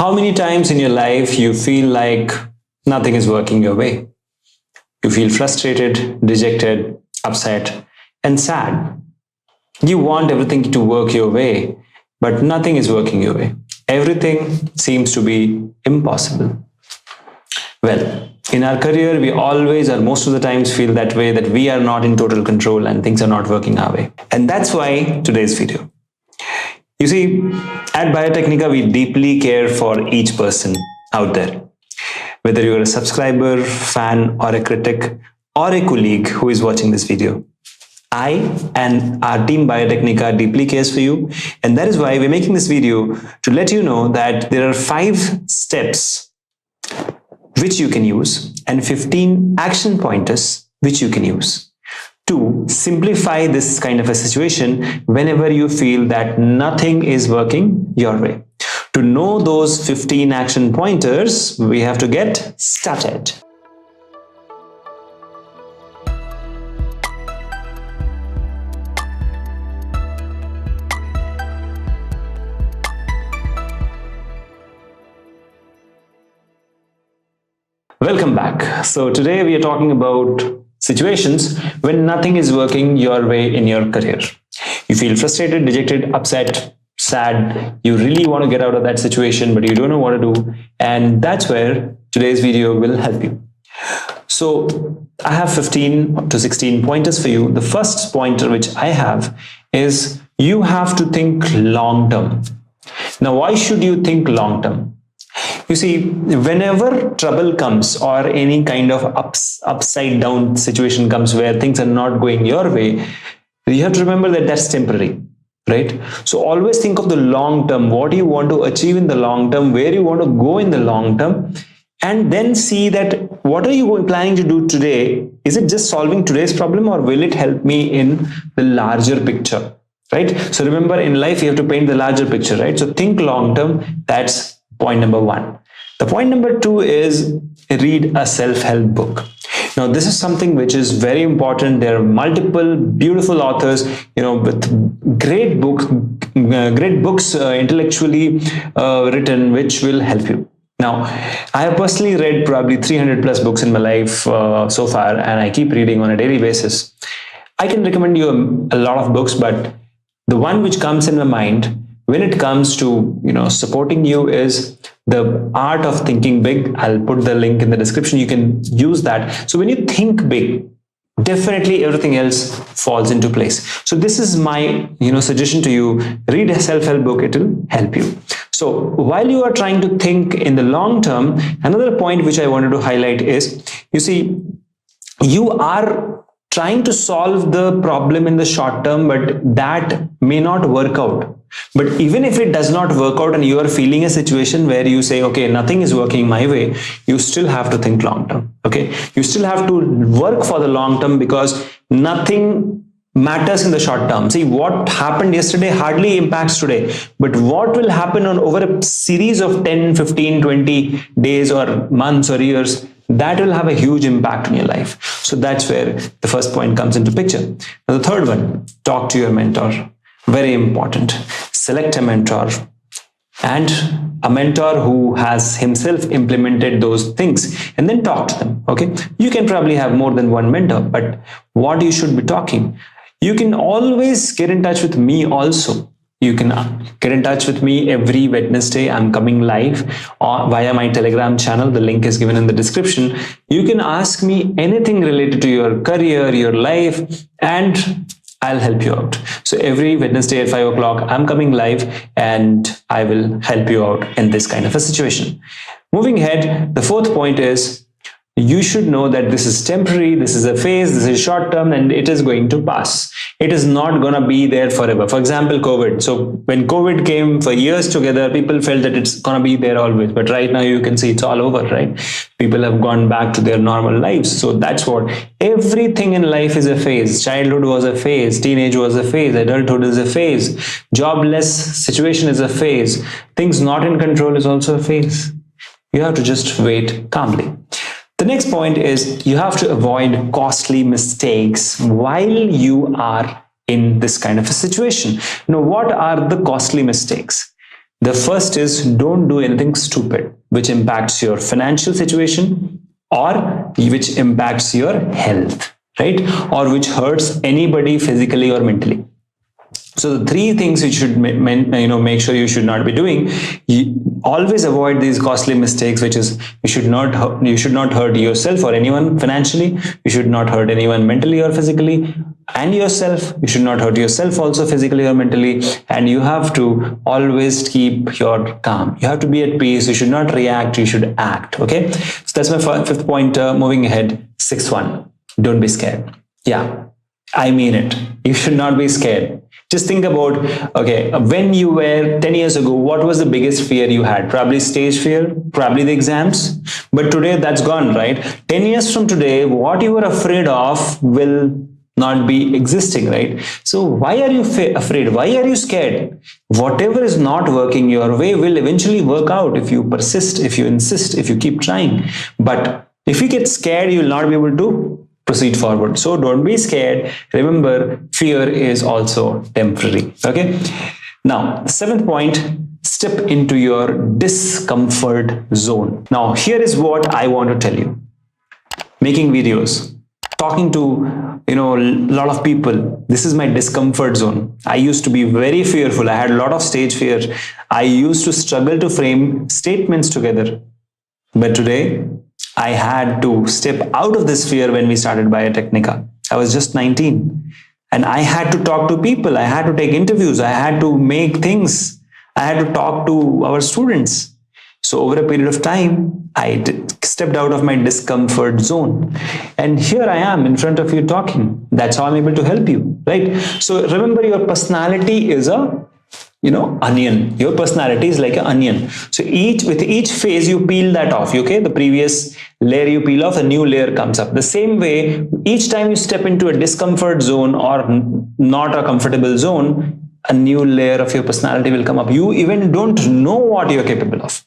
How many times in your life you feel like nothing is working your way? You feel frustrated, dejected, upset, and sad. You want everything to work your way, but nothing is working your way. Everything seems to be impossible. Well, in our career, we always or most of the times feel that way, that we are not in total control and things are not working our way. And that's why today's video. You see, at Biotechnica, we deeply care for each person out there. Whether you're a subscriber, fan, or a critic, or a colleague who is watching this video, I and our team Biotechnica deeply cares for you. And that is why we're making this video to let you know that there are 5 steps which you can use and 15 action pointers which you can use to simplify this kind of a situation whenever you feel that nothing is working your way. To know those 15 action pointers, we have to get started. Welcome back. So today we are talking about situations when nothing is working your way in your career. You feel frustrated, dejected, upset, sad. You really want to get out of that situation, but you don't know what to do. And that's where today's video will help you. So I have 15 to 16 pointers for you. The first pointer which I have is you have to think long term. Now, why should you think long term? You see, whenever trouble comes or any kind of upside down situation comes where things are not going your way, you have to remember that that's temporary, right? So always think of the long term, what you want to achieve in the long term, where you want to go in the long term, and then see that what are you planning to do today? Is it just solving today's problem, or will it help me in the larger picture, right? So remember, in life, you have to paint the larger picture, right? So think long term. That's point number 1. The point number 2 is read a self-help book. Now, this is something which is very important. There are multiple beautiful authors, with great books intellectually written, which will help you. Now, I have personally read probably 300 plus books in my life so far, and I keep reading on a daily basis. I can recommend you a lot of books, but the one which comes in my mind when it comes to supporting you is The Art of Thinking Big. I'll put the link in the description. You can use that. So when you think big, definitely everything else falls into place. So this is my suggestion to you. Read a self-help book. It will help you. So while you are trying to think in the long term, another point which I wanted to highlight is, you see, you are trying to solve the problem in the short term, but that may not work out. But even if it does not work out and you are feeling a situation where you say, okay, nothing is working my way, you still have to think long term. Okay, you still have to work for the long term, because nothing matters in the short term. See, what happened yesterday hardly impacts today, but what will happen over a series of 10, 15, 20 days or months or years, that will have a huge impact on your life. So that's where the first point comes into picture. Now, the third one, talk to your mentor. Very important. Select a mentor, and a mentor who has himself implemented those things, and then talk to them. Okay, you can probably have more than one mentor, but what you should be talking, you can always get in touch with me also. You can get in touch with me every Wednesday. I'm coming live via my Telegram channel. The link is given in the description. You can ask me anything related to your career, your life, and I'll help you out. So every Wednesday at 5 o'clock, I'm coming live and I will help you out in this kind of a situation. Moving ahead, the fourth point is, you should know that this is temporary, this is a phase, this is short term, and it is going to pass. It is not going to be there forever. For example, COVID. So when COVID came for years together, people felt that it's going to be there always. But right now you can see it's all over, right? People have gone back to their normal lives. So that's what, everything in life is a phase. Childhood was a phase, teenage was a phase, adulthood is a phase, jobless situation is a phase, things not in control is also a phase. You have to just wait calmly. The next point is, you have to avoid costly mistakes while you are in this kind of a situation. Now, what are the costly mistakes? The first is don't do anything stupid, which impacts your financial situation or which impacts your health, right? Or which hurts anybody physically or mentally. So the three things you should make sure you should not be doing. You always avoid these costly mistakes, which is you should not hurt yourself or anyone financially. You should not hurt anyone mentally or physically, and yourself. You should not hurt yourself also physically or mentally. And you have to always keep your calm. You have to be at peace. You should not react. You should act. Okay. So that's my fifth point. Moving ahead, sixth one. Don't be scared. Yeah, I mean it. You should not be scared. Just think about, okay, when you were 10 years ago, what was the biggest fear you had? Probably stage fear, probably the exams. But today that's gone, right? 10 years from today, what you were afraid of will not be existing, right? So why are you afraid? Why are you scared? Whatever is not working your way will eventually work out if you persist, if you insist, if you keep trying. But if you get scared, you will not be able to proceed forward. So don't be scared. Remember, fear is also temporary. Okay. Now, seventh point, step into your discomfort zone. Now, here is what I want to tell you. Making videos, talking to a lot of people, this is my discomfort zone. I used to be very fearful. I had a lot of stage fear. I used to struggle to frame statements together. But today, I had to step out of this fear when we started Biotechnica. I was just 19 and I had to talk to people. I had to take interviews. I had to make things. I had to talk to our students. So over a period of time, I stepped out of my discomfort zone. And here I am in front of you talking. That's how I'm able to help you, right? So remember, your personality is a onion. Your personality is like an onion. So with each phase, you peel that off. Okay, the previous layer you peel off, a new layer comes up. The same way, each time you step into a discomfort zone or not a comfortable zone, a new layer of your personality will come up. You even don't know what you're capable of.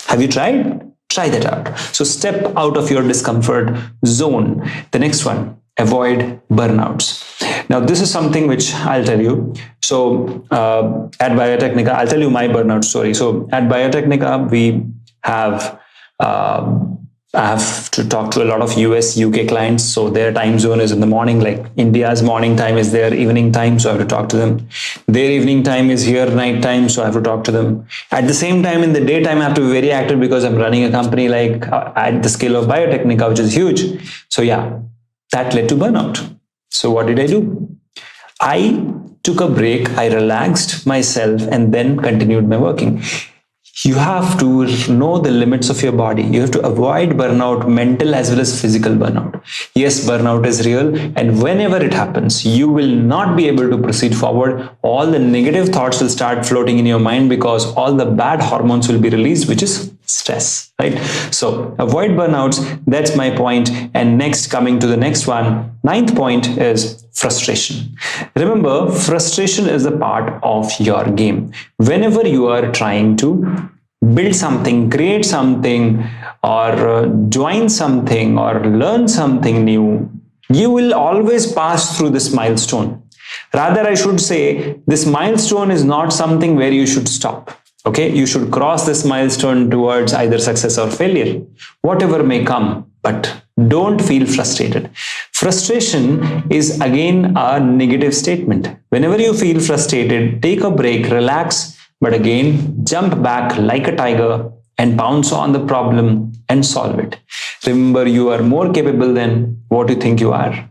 Have you tried? Try that out. So step out of your discomfort zone. The next one, avoid burnouts. Now, this is something which I'll tell you. So at Biotechnica, I'll tell you my burnout story. So at Biotechnica, we have, I have to talk to a lot of US, UK clients. So their time zone is in the morning, like India's morning time is their evening time. So I have to talk to them. Their evening time is here night time. So I have to talk to them. At the same time, in the daytime, I have to be very active because I'm running a company like at the scale of Biotechnica, which is huge. So yeah, that led to burnout. So what did I do? I took a break, I relaxed myself, and then continued my working. You have to know the limits of your body. You have to avoid burnout, mental as well as physical burnout. Yes, burnout is real, and whenever it happens, you will not be able to proceed forward. All the negative thoughts will start floating in your mind because all the bad hormones will be released, which is stress, right? So avoid burnouts. That's my point. And next, coming to the next one, ninth point is frustration. Remember, frustration is a part of your game. Whenever you are trying to build something, create something, or join something, or learn something new, you will always pass through this milestone. Rather, I should say, this milestone is not something where you should stop. Okay, you should cross this milestone towards either success or failure, whatever may come, but don't feel frustrated. Frustration is again a negative statement. Whenever you feel frustrated, take a break, relax, but again, jump back like a tiger and pounce on the problem and solve it. Remember, you are more capable than what you think you are.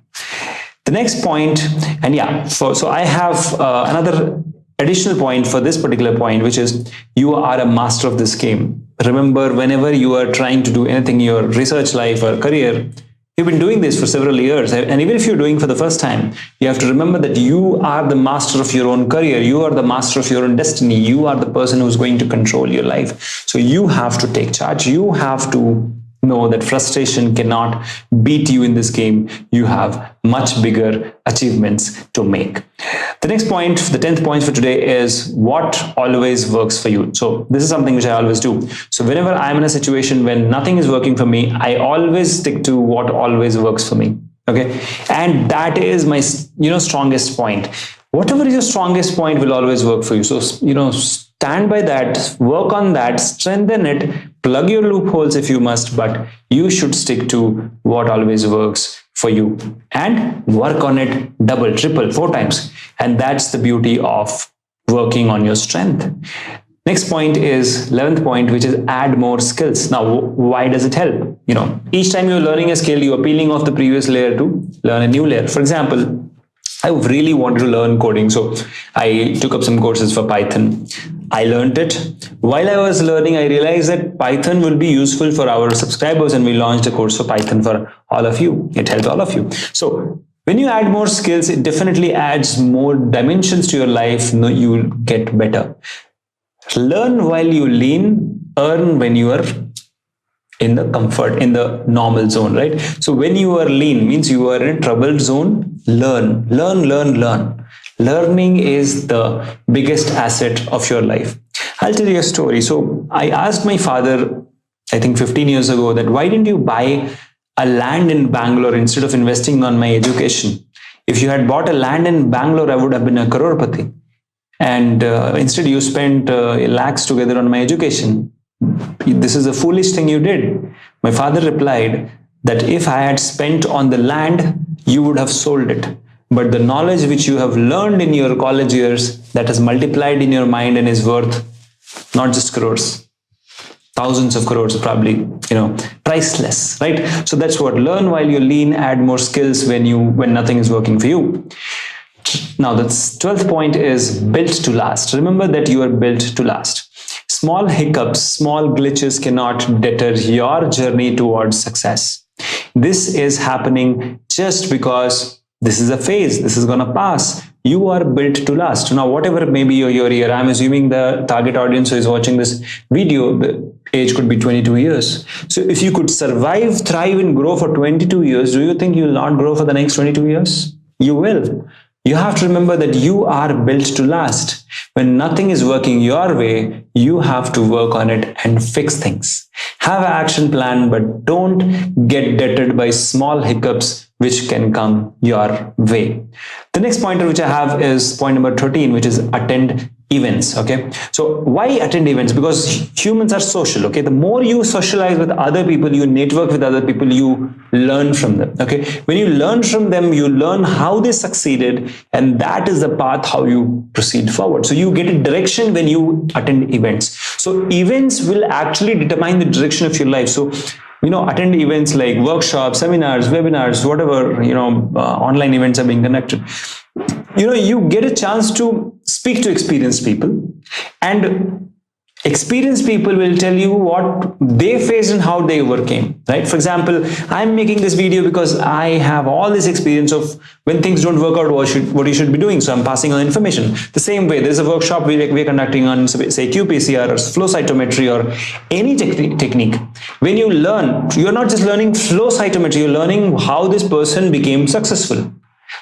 The next point, and yeah, so I have another additional point for this particular point, which is you are a master of this game. Remember, whenever you are trying to do anything in your research life or career, you've been doing this for several years. And even if you're doing for the first time, you have to remember that you are the master of your own career. You are the master of your own destiny. You are the person who's going to control your life. So you have to take charge. You have to know that frustration cannot beat you in this game. You have much bigger achievements to make. The next point, the 10th point for today is what always works for you. So this is something which I always do. So whenever I'm in a situation when nothing is working for me, I always stick to what always works for me. Okay. And that is my, strongest point. whatever is your strongest point will always work for you. So, stand by that, work on that, strengthen it, plug your loopholes if you must, but you should stick to what always works for you and work on it double, triple, 4 times. And that's the beauty of working on your strength. Next point is 11th point, which is add more skills. Now, why does it help? Each time you're learning a skill, you're peeling off the previous layer to learn a new layer. For example, I really wanted to learn coding, so I took up some courses for Python. I learned it. While I was learning, I realized that Python will be useful for our subscribers, and we launched a course for Python for all of you. It helped all of you. So when you add more skills, it definitely adds more dimensions to your life. You will get better. Learn while you lean, earn when you are in the comfort, in the normal zone, right? So when you are lean means you are in a troubled zone. Learn. Learning is the biggest asset of your life. I'll tell you a story. So I asked my father, I think 15 years ago, that why didn't you buy a land in Bangalore instead of investing on my education? If you had bought a land in Bangalore, I would have been a crorepati. And instead you spent lakhs together on my education. This is a foolish thing you did. My father replied that if I had spent on the land, you would have sold it. But the knowledge which you have learned in your college years, that has multiplied in your mind and is worth not just crores, thousands of crores, probably, priceless, right? So that's what, learn while you lean, add more skills when nothing is working for you. Now, the 12th point is built to last. Remember that you are built to last. Small hiccups, small glitches cannot deter your journey towards success. This is happening just because this is a phase. This is going to pass. You are built to last. Now, whatever may be your year, I'm assuming the target audience who is watching this video, the age could be 22 years. So if you could survive, thrive, and grow for 22 years, do you think you will not grow for the next 22 years? You will. You have to remember that you are built to last. When nothing is working your way, you have to work on it and fix things. Have an action plan, but don't get deterred by small hiccups which can come your way. The next pointer which I have is point number 13, which is attend events. Okay, so why attend events? Because humans are social. Okay, the more you socialize with other people, you network with other people, you learn from them. Okay, when you learn from them, you learn how they succeeded, and that is the path how you proceed forward. So you get a direction when you attend events. So events will actually determine the direction of your life. So attend events like workshops, seminars, webinars, whatever, online events are being conducted. You get a chance to speak to experienced people, and experienced people will tell you what they faced and how they overcame, right? For example, I'm making this video because I have all this experience of when things don't work out, what you should be doing. So I'm passing on information. The same way, there's a workshop we're conducting on, say, qPCR or flow cytometry or any technique. When you learn, you're not just learning flow cytometry, you're learning how this person became successful.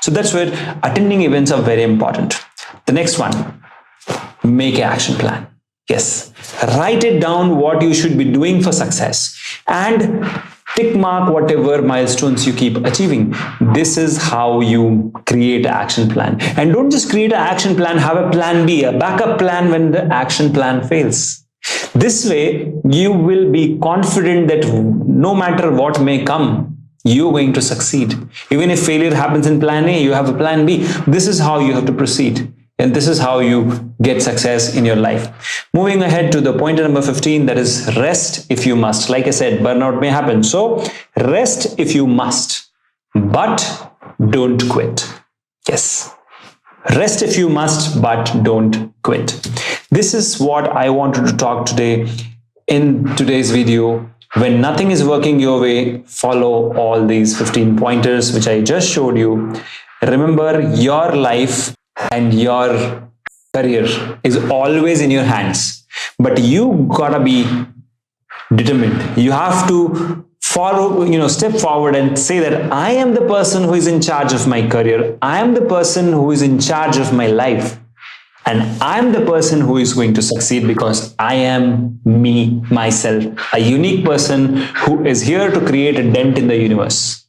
So that's where attending events are very important. The next one, make an action plan. Yes, write it down what you should be doing for success and tick mark whatever milestones you keep achieving. This is how you create an action plan. And don't just create an action plan, have a plan B, a backup plan when the action plan fails. This way, you will be confident that no matter what may come, you're going to succeed. Even if failure happens in plan A, you have a plan B. This is how you have to proceed. And this is how you get success in your life. Moving ahead to the pointer number 15, that is rest if you must. Like I said, burnout may happen. So rest if you must, but don't quit. Yes. Rest if you must, but don't quit. This is what I wanted to talk today in today's video. When nothing is working your way, follow all these 15 pointers which I just showed you. Remember, your life and your career is always in your hands, but you gotta be determined. You have to step forward and say that I am the person who is in charge of my career. I am the person who is in charge of my life. And I'm the person who is going to succeed because I am me, myself, a unique person who is here to create a dent in the universe.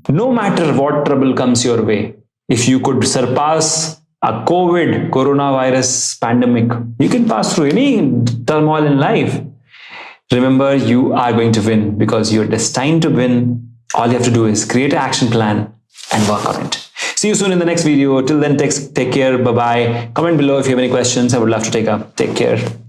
No matter what trouble comes your way, If you could surpass a coronavirus pandemic, you can pass through any turmoil in life. Remember, you are going to win because you're destined to win. All you have to do is create an action plan and work on it. See you soon in the next video. Till then, take care. Bye-bye. Comment below if you have any questions. I would love to take up. Take care.